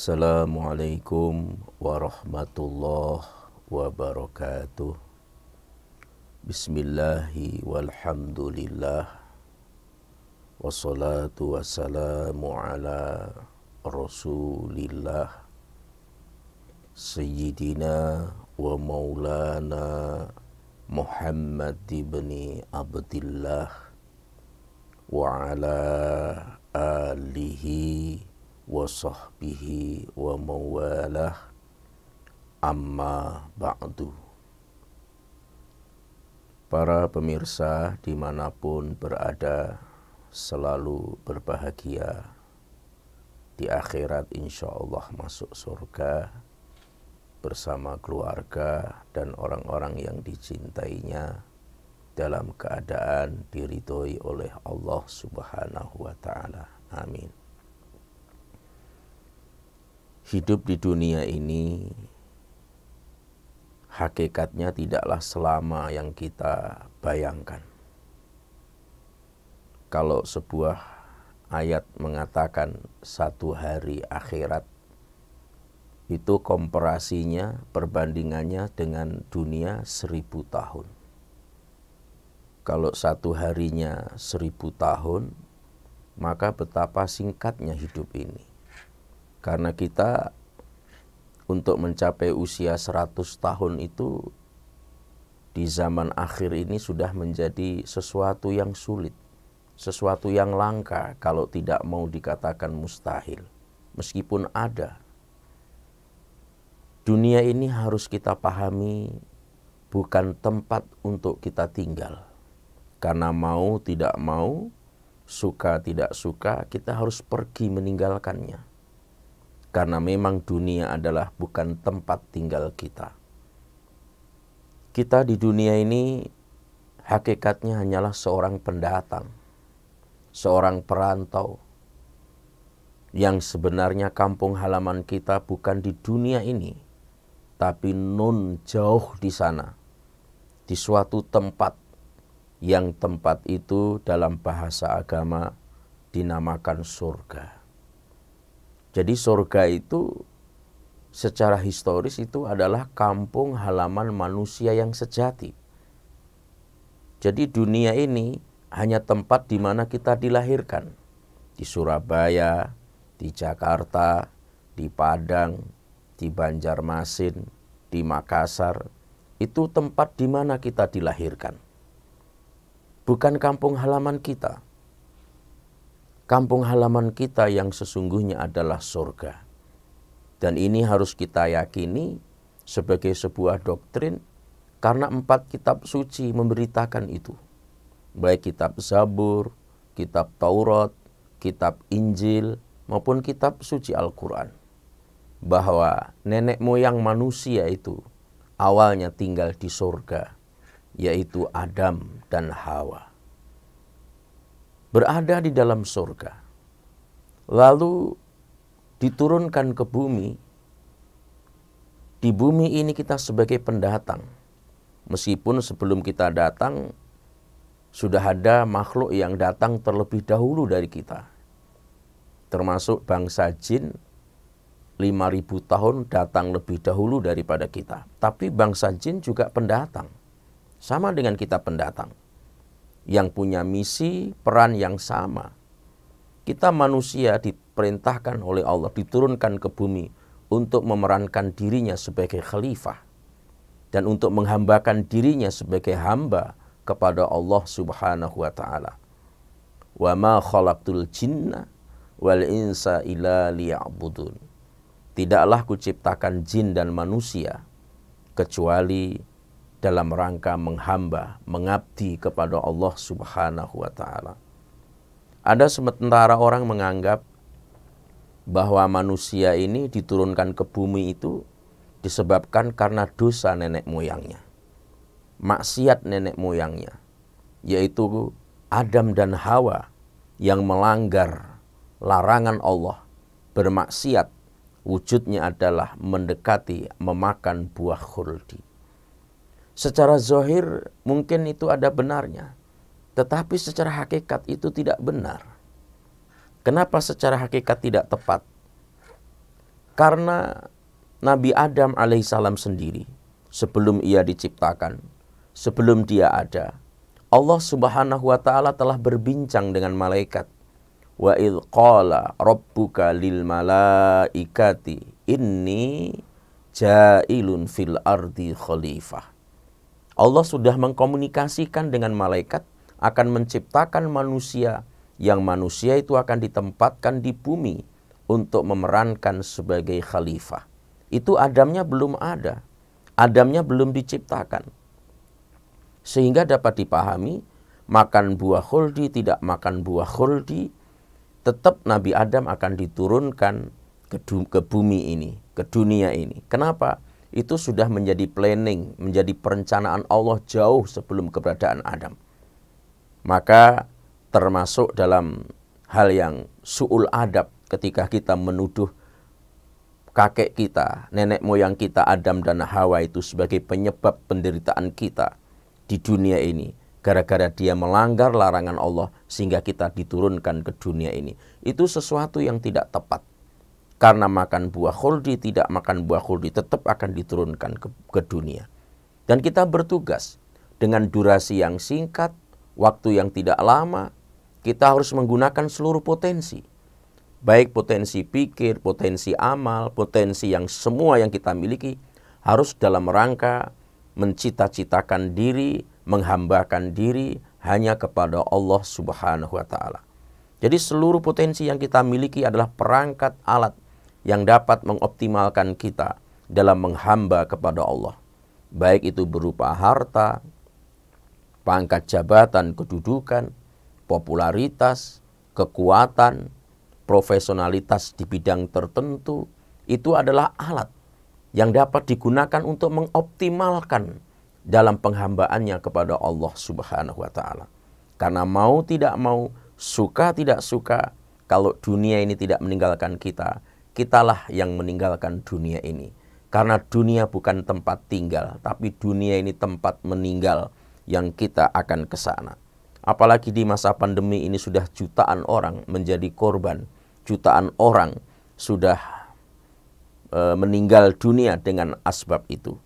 Assalamualaikum warahmatullahi wabarakatuh. Bismillahi walhamdulillah. Wassalatu wassalamu ala rasulillah Sayyidina wa maulana Muhammad ibn Abdillah wa ala alihi wa sahbihi wa mawalah, amma ba'du. Para pemirsa dimanapun berada, selalu berbahagia. Di akhirat insya Allah masuk surga bersama keluarga dan orang-orang yang dicintainya dalam keadaan diridhoi oleh Allah Subhanahu wa ta'ala. Amin. Hidup di dunia ini hakikatnya tidaklah selama yang kita bayangkan. Kalau sebuah ayat mengatakan satu hari akhirat, itu komparasinya, perbandingannya dengan dunia 1000 tahun. Kalau satu harinya 1000 tahun, maka betapa singkatnya hidup ini. Karena kita untuk mencapai usia 100 tahun itu di zaman akhir ini sudah menjadi sesuatu yang sulit, sesuatu yang langka, kalau tidak mau dikatakan mustahil. Meskipun ada, dunia ini harus kita pahami bukan tempat untuk kita tinggal. Karena mau tidak mau, suka tidak suka, kita harus pergi meninggalkannya. Karena memang dunia adalah bukan tempat tinggal kita. Kita di dunia ini hakikatnya hanyalah seorang pendatang, seorang perantau, yang sebenarnya kampung halaman kita bukan di dunia ini, tapi nun jauh di sana, di suatu tempat, yang tempat itu dalam bahasa agama dinamakan surga. Jadi surga itu secara historis itu adalah kampung halaman manusia yang sejati. Jadi dunia ini hanya tempat di mana kita dilahirkan. Di Surabaya, di Jakarta, di Padang, di Banjarmasin, di Makassar. Itu tempat di mana kita dilahirkan. Bukan kampung halaman kita. Kampung halaman kita yang sesungguhnya adalah surga. Dan ini harus kita yakini sebagai sebuah doktrin, karena 4 kitab suci memberitakan itu. Baik kitab Zabur, kitab Taurat, kitab Injil, maupun kitab suci Al-Quran. Bahwa nenek moyang manusia itu awalnya tinggal di surga, yaitu Adam dan Hawa. Berada di dalam surga, lalu diturunkan ke bumi. Di bumi ini kita sebagai pendatang, meskipun sebelum kita datang sudah ada makhluk yang datang terlebih dahulu dari kita, termasuk bangsa jin 5000 tahun datang lebih dahulu daripada kita. Tapi bangsa jin juga pendatang, sama dengan kita pendatang, yang punya misi, peran yang sama. Kita manusia diperintahkan oleh Allah, diturunkan ke bumi untuk memerankan dirinya sebagai khalifah dan untuk menghambakan dirinya sebagai hamba kepada Allah Subhanahu wa ta'ala. Wa ma khalaqtul jinna wal insa illa liya'budun. Tidaklah kuciptakan jin dan manusia kecuali dalam rangka menghamba, mengabdi kepada Allah Subhanahu wa ta'ala. Ada sementara orang menganggap bahwa manusia ini diturunkan ke bumi itu disebabkan karena dosa nenek moyangnya, maksiat nenek moyangnya, yaitu Adam dan Hawa yang melanggar larangan Allah, bermaksiat, wujudnya adalah mendekati, memakan buah khuldi. Secara zahir mungkin itu ada benarnya, tetapi secara hakikat itu tidak benar. Kenapa secara hakikat tidak tepat? Karena Nabi Adam alaihissalam sendiri, sebelum ia diciptakan, sebelum dia ada, Allah Subhanahu wa ta'ala telah berbincang dengan malaikat. Wa idh qala rabbuka lil malaikati inni ja'ilun fil ardi khalifah. Allah sudah mengkomunikasikan dengan malaikat akan menciptakan manusia, yang manusia itu akan ditempatkan di bumi untuk memerankan sebagai khalifah. Itu Adamnya belum ada. Adamnya belum diciptakan. Sehingga dapat dipahami, makan buah khuldi, tidak makan buah khuldi, tetap Nabi Adam akan diturunkan ke bumi ini, ke dunia ini. Kenapa? Itu sudah menjadi planning, menjadi perencanaan Allah jauh sebelum keberadaan Adam. Maka termasuk dalam hal yang su'ul adab ketika kita menuduh kakek kita, nenek moyang kita Adam dan Hawa itu sebagai penyebab penderitaan kita di dunia ini. Gara-gara dia melanggar larangan Allah sehingga kita diturunkan ke dunia ini. Itu sesuatu yang tidak tepat. Karena makan buah khuldi, tidak makan buah khuldi, tetap akan diturunkan ke dunia. Dan kita bertugas dengan durasi yang singkat, waktu yang tidak lama, kita harus menggunakan seluruh potensi. Baik potensi pikir, potensi amal, potensi yang semua yang kita miliki harus dalam rangka mencita-citakan diri, menghambakan diri hanya kepada Allah Subhanahu wa ta'ala. Jadi seluruh potensi yang kita miliki adalah perangkat alat yang dapat mengoptimalkan kita dalam menghamba kepada Allah. Baik itu berupa harta, pangkat jabatan, kedudukan, popularitas, kekuatan, profesionalitas di bidang tertentu, itu adalah alat yang dapat digunakan untuk mengoptimalkan dalam penghambaannya kepada Allah Subhanahu wa ta'ala. Karena mau tidak mau, suka tidak suka, kalau dunia ini tidak meninggalkan kita, kitalah yang meninggalkan dunia ini. Karena dunia bukan tempat tinggal, tapi dunia ini tempat meninggal yang kita akan ke sana. Apalagi di masa pandemi ini sudah jutaan orang menjadi korban, jutaan orang sudah meninggal dunia dengan asbab itu.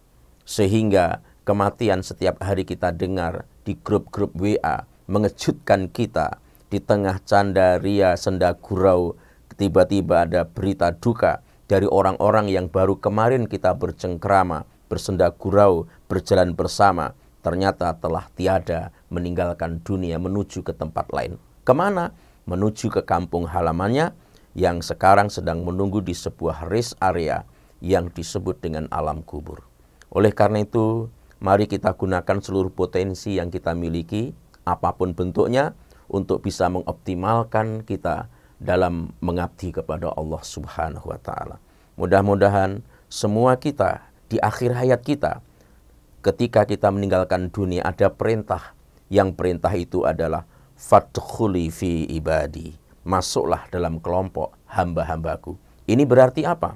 Sehingga kematian setiap hari kita dengar di grup-grup WA mengejutkan kita. Di tengah canda, ria, senda gurau, tiba-tiba ada berita duka dari orang-orang yang baru kemarin kita bercengkrama, bersenda gurau, berjalan bersama, ternyata telah tiada, meninggalkan dunia menuju ke tempat lain. Kemana? Menuju ke kampung halamannya yang sekarang sedang menunggu di sebuah rest area yang disebut dengan alam kubur. Oleh karena itu, mari kita gunakan seluruh potensi yang kita miliki, apapun bentuknya, untuk bisa mengoptimalkan kita dalam mengabdi kepada Allah Subhanahu wa ta'ala. Mudah-mudahan semua kita di akhir hayat kita, ketika kita meninggalkan dunia, ada perintah. Yang perintah itu adalah fadkhuli fi ibadi. Masuklah dalam kelompok hamba-hambaku. Ini berarti apa?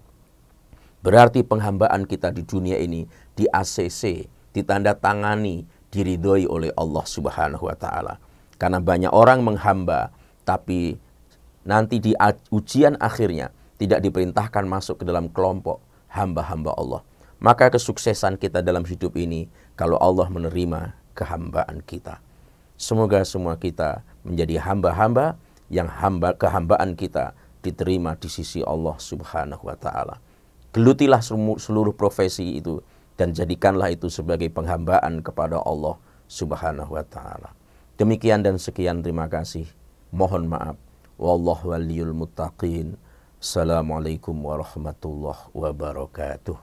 Berarti penghambaan kita di dunia ini di ACC, ditandatangani, diridhoi oleh Allah Subhanahu wa ta'ala. Karena banyak orang menghamba, tapi nanti di ujian akhirnya tidak diperintahkan masuk ke dalam kelompok hamba-hamba Allah. Maka kesuksesan kita dalam hidup ini kalau Allah menerima kehambaan kita. Semoga semua kita menjadi hamba-hamba yang kehambaan kita diterima di sisi Allah Subhanahu wa ta'ala. Gelutilah seluruh profesi itu dan jadikanlah itu sebagai penghambaan kepada Allah Subhanahu wa ta'ala. Demikian dan sekian, terima kasih. Mohon maaf. Wallahu waliyul muttaqin. Assalamualaikum warahmatullahi wabarakatuh.